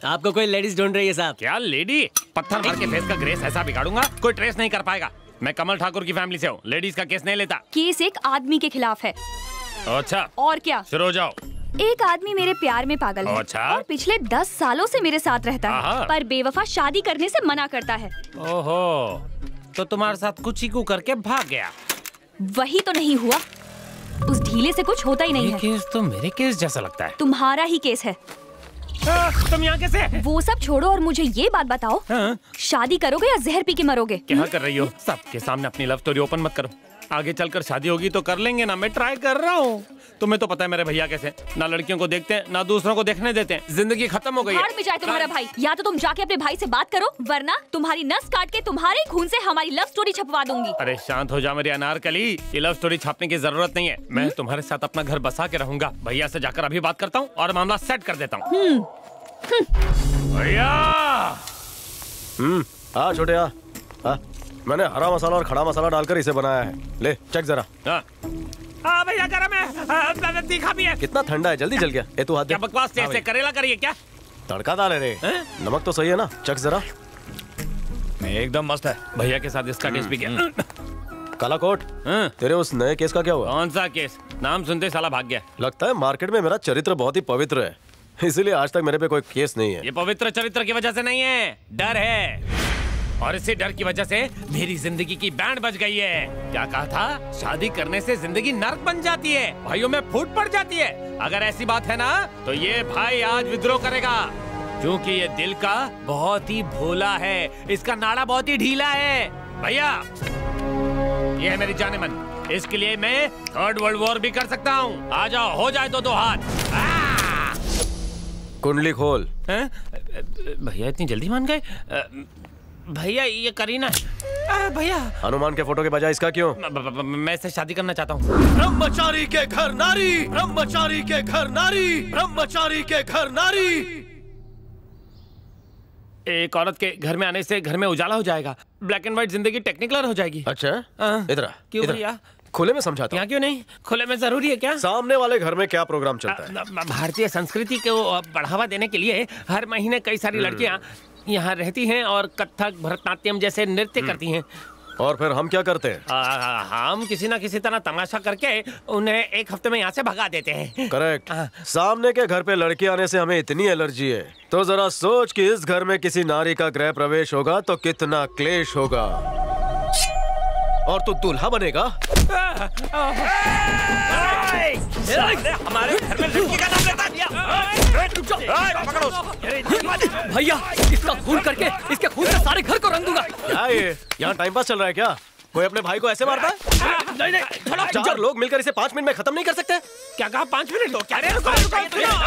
आपको कोई लेडीज ढूंढ रही है साहब? क्या लेडी? पत्थर मार के फेस का ग्रेस ऐसा बिगाड़ूंगा कोई ट्रेस नहीं कर पाएगा। मैं कमल ठाकुर की फैमिली से हूँ, लेडीज का केस नहीं लेता। केस एक आदमी के खिलाफ है। अच्छा और क्या? शुरू हो जाओ। एक आदमी मेरे प्यार में पागल है। अच्छा? और पिछले 10 सालों से मेरे साथ रहता है, पर बेवफा शादी करने से मना करता है। ओहो, तो तुम्हारे साथ कुछ ही को करके भाग गया? वही तो नहीं हुआ, उस ढीले से कुछ होता ही नहीं है। केस तो मेरे केस जैसा लगता है। तुम्हारा ही केस है। तुम यहाँ कैसे? वो सब छोड़ो और मुझे ये बात बताओ, शादी करोगे या जहर पी के मरोगे? क्या कर रही हो? सबके सामने अपनी लव स्टोरी ओपन मत करो। आगे चलकर शादी होगी तो कर लेंगे ना, मैं ट्राई कर रहा हूँ। तुम्हें तो पता है मेरे भैया कैसे, ना लड़कियों को देखते हैं ना दूसरों को देखने देते हैं। जिंदगी खत्म हो गई है। भाड़ में जाए तुम्हारा भाई। या तो तुम जाके अपने भाई से बात करो, वरना तुम्हारी नस काट के तुम्हारे खून से हमारी लव स्टोरी छपवा दूंगी। अरे शांत हो जा मेरी अनारकली, ये लव स्टोरी छापने की जरूरत नहीं है। मैं तुम्हारे साथ अपना घर बसा के रहूंगा। भैया से जाकर अभी बात करता हूँ और मामला सेट कर देता हूँ। भैया हाँ छोटे हाँ, मैंने हरा मसाला और खड़ा मसाला डालकर इसे बनाया है, ले चेक जरा। हाँ भैया गरम है, तीखा भी है। कितना ठंडा है, जल्दी जल गया। ए तू हाथ दे। क्या बकवास से करेला करिए क्या? तड़का डाले रे, नमक तो सही है ना, चेक जरा। एकदम मस्त है। भैया के साथ इसका टेस्ट भी क्या? काला कोट, तेरे उस नए केस का क्या हुआ? कौन सा केस? नाम सुनते साला भाग गया। लगता है मार्केट में मेरा चरित्र बहुत ही पवित्र है, इसीलिए आज तक मेरे पे कोई केस नहीं है। ये पवित्र चरित्र की वजह से नहीं है, डर है। और इसी डर की वजह से मेरी जिंदगी की बैंड बज गई है। क्या कहा था? शादी करने से जिंदगी नर्क बन जाती है, भाइयों में फूट पड़ जाती है। अगर ऐसी बात है ना तो ये भाई आज विद्रोह करेगा, क्योंकि ये दिल का बहुत ही भोला है, इसका नाड़ा बहुत ही ढीला है। भैया ये है मेरी जाने मन, इसके लिए मैं 3rd वर्ल्ड वॉर भी कर सकता हूँ। आ जाओ, हो जाए तो 2 हाथ। कुंडली खोल। भैया इतनी जल्दी मान गए? भैया ये करीना भैया। हनुमान के फोटो के बजाय इसका क्यों? मैं इससे शादी करना चाहता हूँ। ब्रह्मचारी के घर नारी, ब्रह्मचारी के घर नारी, ब्रह्मचारी के घर नारी। एक औरत के घर में आने से घर में उजाला हो जाएगा, ब्लैक एंड व्हाइट जिंदगी टेक्निकलर हो जाएगी। अच्छा इधर क्यों भैया? खुले में समझाता हूँ। क्यों नहीं? खुले में जरूरी है क्या? सामने वाले घर में क्या प्रोग्राम चलता है? भारतीय संस्कृति को बढ़ावा देने के लिए हर महीने कई सारी लड़कियाँ यहाँ रहती हैं और कथक भरतनाट्यम जैसे नृत्य करती हैं। और फिर हम क्या करते हैं? हम किसी ना किसी तरह तमाशा करके उन्हें 1 हफ्ते में यहाँ से भगा देते हैं। करेक्ट। सामने के घर पे लड़की आने से हमें इतनी एलर्जी है, तो जरा सोच कि इस घर में किसी नारी का गृह प्रवेश होगा तो कितना क्लेश होगा। और तू दूल्हा बनेगा। हमारे घर में लड़की का नाम लेता भैया इसका खून करके इसके खून से सारे घर को रंग दूंगा। क्या ये यहाँ टाइम पास चल रहा है क्या? कोई अपने भाई को ऐसे मारता है? नहीं, 4 लोग मिलकर इसे 5 मिनट में खत्म नहीं कर सकते? क्या कहा? 5 मिनट? क्या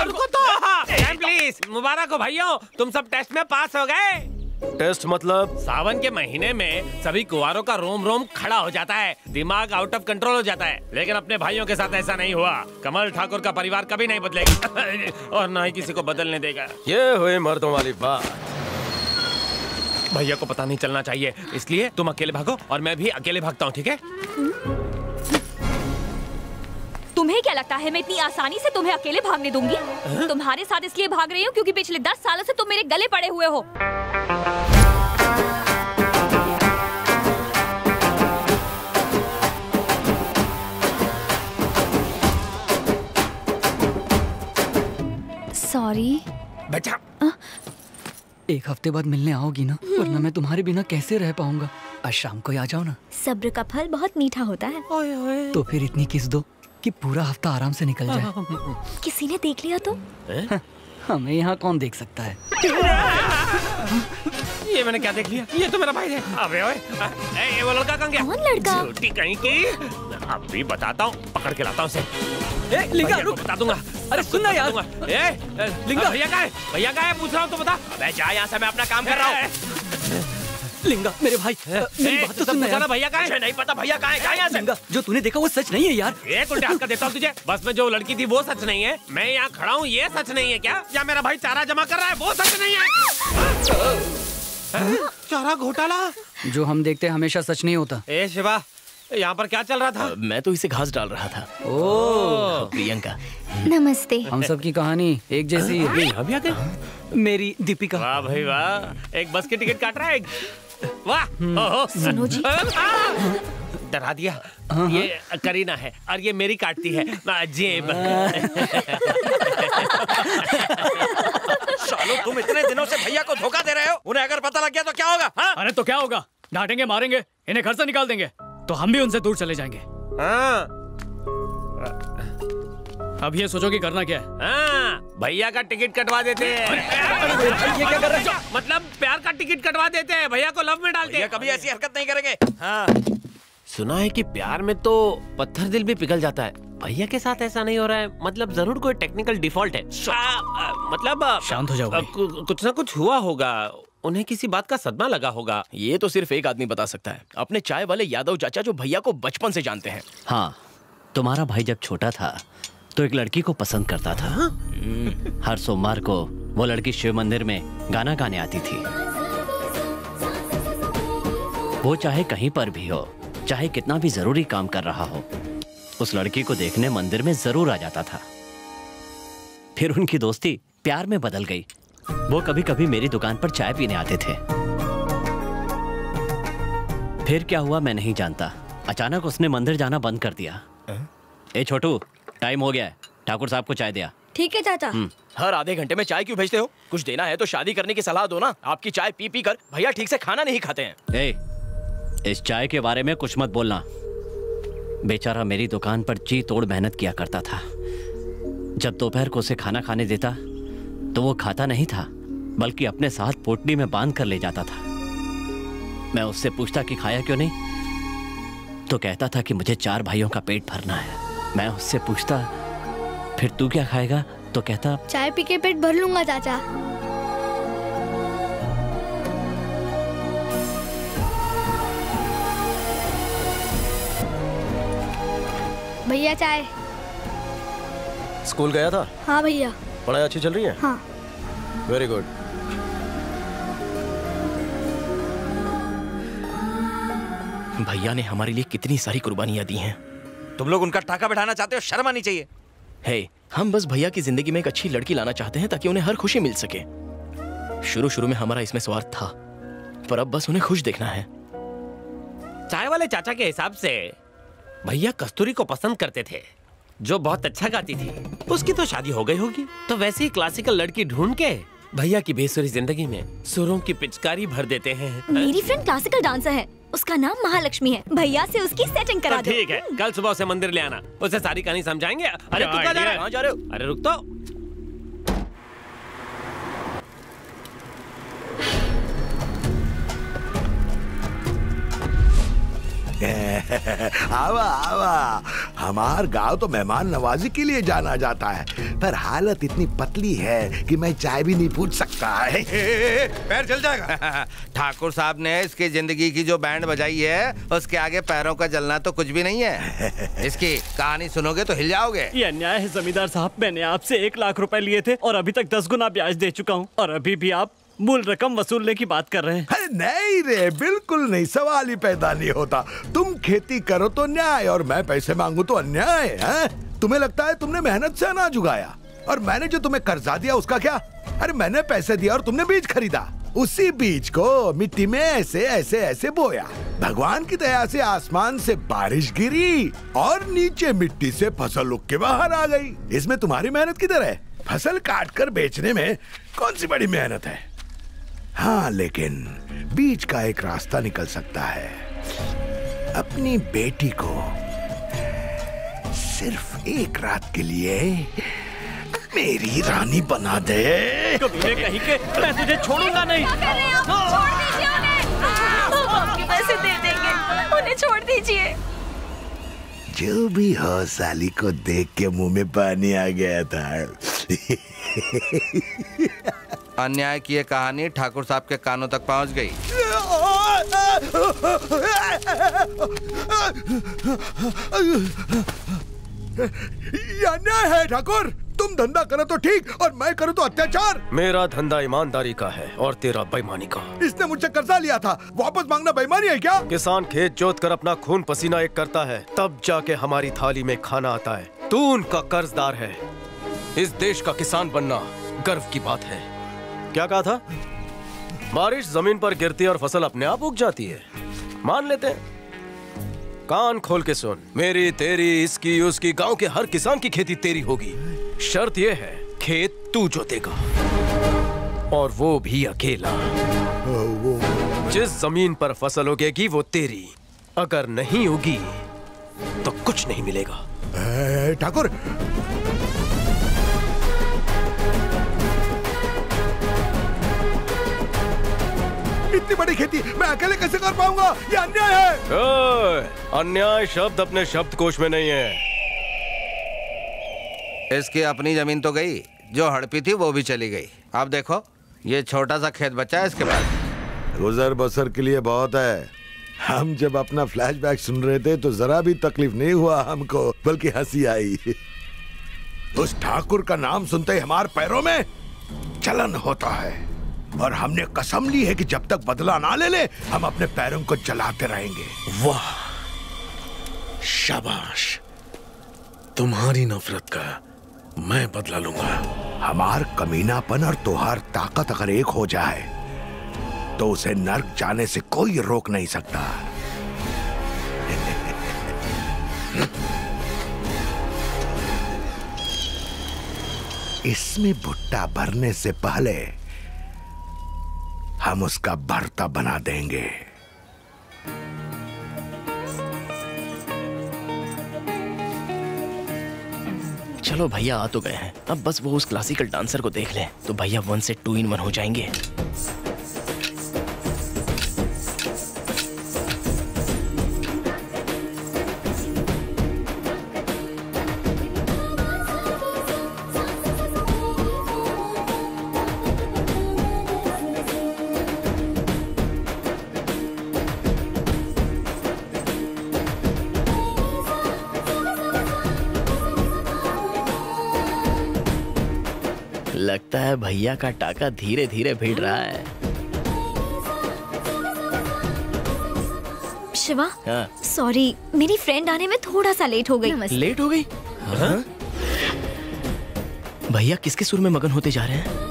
रुको तो प्लीज। मुबारक हो भाइयों, तुम सब टेस्ट में पास हो गए। टेस्ट मतलब? सावन के महीने में सभी कुंवारों का रोम रोम खड़ा हो जाता है, दिमाग आउट ऑफ कंट्रोल हो जाता है। लेकिन अपने भाइयों के साथ ऐसा नहीं हुआ। कमल ठाकुर का परिवार कभी नहीं बदलेगा और ना ही किसी को बदलने देगा। ये हुई मर्दों वाली बात। भैया को पता नहीं चलना चाहिए, इसलिए तुम अकेले भागो और मैं भी अकेले भागता हूँ, ठीक है? तुम्हें क्या लगता है मैं इतनी आसानी से तुम्हें अकेले भागने दूंगी? तुम्हारे साथ इसलिए भाग रही हूँ क्योंकि पिछले 10 सालों से तुम मेरे गले पड़े हुए हो। सॉरी बेटा। 1 हफ्ते बाद मिलने आओगी ना, वरना मैं तुम्हारे बिना कैसे रह पाऊंगा। आज शाम को ही आ जाओ ना। सब्र का फल बहुत मीठा होता है। तो फिर इतनी किस दो कि पूरा हफ्ता आराम से निकल जाए। किसी ने देख लिया तो? हमें यहाँ कौन देख सकता है? ये मैंने क्या देख लिया? ये तो मेरा भाई है। अबे ओए, वो लड़का कहाँ गया? कौन लड़का? झूठी कहीं की। अभी बताता हूँ, पकड़ के लाता हूँ उसे। लिंगा रुक, बता दूंगा। अरे सुनना यार। लिंगा भैया कहाँ है? भैया कहाँ है? पूछ रहा हूँ तो बता। अबे जा यहाँ से, मैं अपना काम कर रहा हूँ। लिंगा मेरे भाई, मेरी बात तो सुनना यार। भैया कहाँ है? नहीं पता भैया कहाँ है? यहाँ से। लिंगा जो तूने देखा वो सच नहीं है यार। एक उल्टे हाथ का देता हूँ तुझे। बस में जो लड़की थी वो सच नहीं है, मैं यहाँ खड़ा हूँ ये सच नहीं है क्या? या मेरा भाई चारा जमा कर रहा है वो सच नहीं है? चारा घोटाला जो हम देखते हैं हमेशा सच नहीं होता। ए शिवा, यहाँ पर क्या चल रहा था? मैं तो इसे घास डाल रहा था। ओह प्रियंका, नमस्ते। हम सब की कहानी एक जैसी है। अभी आ गए? मेरी दीपिका। वाह भाई वाह, एक बस की टिकट काट रहा है। वाह। ओहो। सुनो जी। डरा दिया। ये करीना है और ये मेरी काटती है जेब। सालो, तुम इतने दिनों से भैया को धोखा दे रहे हो, उन्हें अगर पता लग गया तो क्या होगा? हाँ? अरे तो क्या होगा, डांटेंगे मारेंगे, इन्हें घर से निकाल देंगे, तो हम भी उनसे दूर चले जाएंगे। हाँ। अब ये सोचो कि करना क्या है। हाँ, भैया का टिकट कटवा देते हैं। ये क्या कर रहे हो? मतलब प्यार का टिकट कटवा देते हैं, भैया को लव में डालते भैया हैं। कभी ऐसी हरकत नहीं करेंगे। हाँ। सुना है कि प्यार में तो पत्थर दिल भी पिघल जाता है। भैया के साथ ऐसा नहीं हो रहा है, मतलब जरूर कोई टेक्निकल डिफॉल्ट है। मतलब शांत हो जाओ भाई। कुछ ना कुछ हुआ होगा, उन्हें किसी बात का सदमा लगा होगा। ये तो सिर्फ एक आदमी बता सकता है, अपने चाय वाले यादव चाचा जो भैया को बचपन से जानते हैं। हाँ, तुम्हारा भाई जब छोटा था तो एक लड़की को पसंद करता था। हर सोमवार को वो लड़की शिव मंदिर में गाना गाने आती थी। वो चाहे कहीं पर भी हो, चाहे कितना भी जरूरी काम कर रहा हो, उस लड़की को देखने मंदिर में जरूर आ जाता था। फिर उनकी दोस्ती प्यार में बदल गई। वो कभी कभी मेरी दुकान पर चाय पीने आते थे। फिर क्या हुआ मैं नहीं जानता, अचानक उसने मंदिर जाना बंद कर दिया। ए छोटू, टाइम हो गया है, ठाकुर साहब को चाय दिया। ठीक है चाचा। हर आधे घंटे में चाय क्यों भेजते हो? कुछ देना है तो शादी करने की सलाह दो ना। आपकी चाय पी पी कर भैया ठीक से खाना नहीं खाते हैं। ए, इस चाय के बारे में कुछ मत बोलना। बेचारा मेरी दुकान पर जी तोड़ मेहनत किया करता था। जब दोपहर को उसे खाना खाने देता तो वो खाता नहीं था, बल्कि अपने साथ पोटली में बांध कर ले जाता था। मैं उससे पूछता कि खाया क्यों नहीं, तो कहता था कि मुझे 4 भाइयों का पेट भरना है। मैं उससे पूछता फिर तू क्या खाएगा, तो कहता चाय पी के पेट भर लूंगा चाचा। भैया चाय। स्कूल गया था? हाँ भैया। पढ़ाई अच्छी चल रही है? हाँ। Very good. भैया ने हमारे लिए कितनी सारी कुर्बानियां दी हैं। तुम लोग उनका टाका बैठाना चाहते हो, शर्म आनी चाहिए। हे, हम बस भैया की जिंदगी में एक अच्छी लड़की लाना चाहते हैं ताकि उन्हें हर खुशी मिल सके। शुरू शुरू में हमारा इसमें स्वार्थ था, पर अब बस उन्हें खुश देखना है। चाय वाले चाचा के हिसाब से भैया कस्तूरी को पसंद करते थे, जो बहुत अच्छा गाती थी। उसकी तो शादी हो गई होगी, तो वैसे ही क्लासिकल लड़की ढूंढ के भैया की बेसुरी जिंदगी में सुरों की पिचकारी भर देते हैं। मेरी फ्रेंड क्लासिकल डांसर है, उसका नाम महालक्ष्मी है। भैया से उसकी सेटिंग करा दो। ठीक है, कल सुबह उसे मंदिर ले आना, उसे सारी कहानी समझाएंगे। अरे तू कहाँ जा रहा है? कहाँ जा रहे हो? अरे रुक तो। आवा आवा, हमार गांव तो मेहमान नवाजी के लिए जाना जाता है, पर हालत इतनी पतली है कि मैं चाय भी नहीं पूछ सकता है। पैर चल जाएगा। ठाकुर साहब ने इसकी जिंदगी की जो बैंड बजाई है, उसके आगे पैरों का जलना तो कुछ भी नहीं है। इसकी कहानी सुनोगे तो हिल जाओगे। ये अन्याय है जमींदार साहब, मैंने आपसे 1 लाख रुपए लिए थे और अभी तक 10 गुना ब्याज दे चुका हूँ, और अभी भी आप मूल रकम वसूलने की बात कर रहे हैं। अरे नहीं रे, बिल्कुल नहीं, सवाल ही पैदा नहीं होता। तुम खेती करो तो न्याय, और मैं पैसे मांगू तो अन्याय है? तुम्हें लगता है तुमने मेहनत से अनाज उगाया, और मैंने जो तुम्हें कर्जा दिया उसका क्या? अरे मैंने पैसे दिया और तुमने बीज खरीदा, उसी बीज को मिट्टी में ऐसे ऐसे ऐसे बोया। भगवान की दया से आसमान से बारिश गिरी और नीचे मिट्टी से फसल उग के बाहर आ गई। इसमें तुम्हारी मेहनत किधर है? फसल काट कर बेचने में कौन सी बड़ी मेहनत है? हाँ, लेकिन बीच का एक रास्ता निकल सकता है। अपनी बेटी को सिर्फ 1 रात के लिए मेरी रानी बना दे। कभी कहीं के मैं तुझे छोड़ूंगा नहीं। छोड़ दीजिए उन्हें। आपके पैसे दे देंगे, उन्हें छोड़ दीजिए। जो भी हो, साली को देख के मुंह में पानी आ गया था। अन्याय की ये कहानी ठाकुर साहब के कानों तक पहुंच गई। ये अन्याय है ठाकुर, तुम धंधा करो तो ठीक और मैं करूँ तो अत्याचार। मेरा धंधा ईमानदारी का है और तेरा बेईमानी का। इसने मुझसे कर्जा लिया था, वापस मांगना बेईमानी है क्या? किसान खेत जोत कर अपना खून पसीना एक करता है, तब जाके हमारी थाली में खाना आता है। तू उनका कर्जदार है। इस देश का किसान बनना गर्व की बात है। क्या कहा था? बारिश जमीन पर गिरती है और फसल अपने आप उग जाती है, मान लेते हैं। कान खोल के सुन, मेरी तेरी इसकी उसकी गांव के हर किसान की खेती तेरी होगी। शर्त यह है, खेत तू जोतेगा और वो भी अकेला। जिस जमीन पर फसल उगेगी वो तेरी, अगर नहीं उगी तो कुछ नहीं मिलेगा। ठाकुर, इतनी बड़ी खेती मैं अकेले कैसे कर पाऊंगा? ये अन्याय है। अन्याय शब्द अपने शब्दकोश में नहीं है। इसकी अपनी जमीन तो गई, जो हड़पी थी वो भी चली गई। अब देखो, ये छोटा सा खेत बचा है इसके पास। गुजर बसर के लिए बहुत है। हम जब अपना फ्लैशबैक सुन रहे थे तो जरा भी तकलीफ नहीं हुआ हमको, बल्कि हंसी आई। उस ठाकुर का नाम सुनते ही हमारे पैरों में जलन होता है और हमने कसम ली है कि जब तक बदला ना ले ले हम अपने पैरों को जलाते रहेंगे। वाह, शाबाश, तुम्हारी नफरत का मैं बदला लूंगा। हमार कमीनापन और तुहार ताकत अगर एक हो जाए तो उसे नर्क जाने से कोई रोक नहीं सकता। इसमें भुट्टा भरने से पहले हम उसका भरता बना देंगे। चलो भैया आ तो गए हैं, अब बस वो उस क्लासिकल डांसर को देख ले तो भैया 1 से 2 in 1 हो जाएंगे। लगता है भैया का टाका धीरे धीरे भिड़ रहा है। शिवा, हाँ? सॉरी, मेरी फ्रेंड आने में थोड़ा सा लेट हो गई। लेट हो गई? हाँ? भैया किसके सुर में मगन होते जा रहे हैं?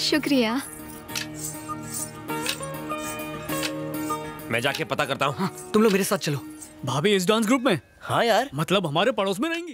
शुक्रिया। मैं जाके पता करता हूँ। हाँ, तुम लोग मेरे साथ चलो। भाभी इस डांस ग्रुप में? हाँ यार, मतलब हमारे पड़ोस में रहेंगी।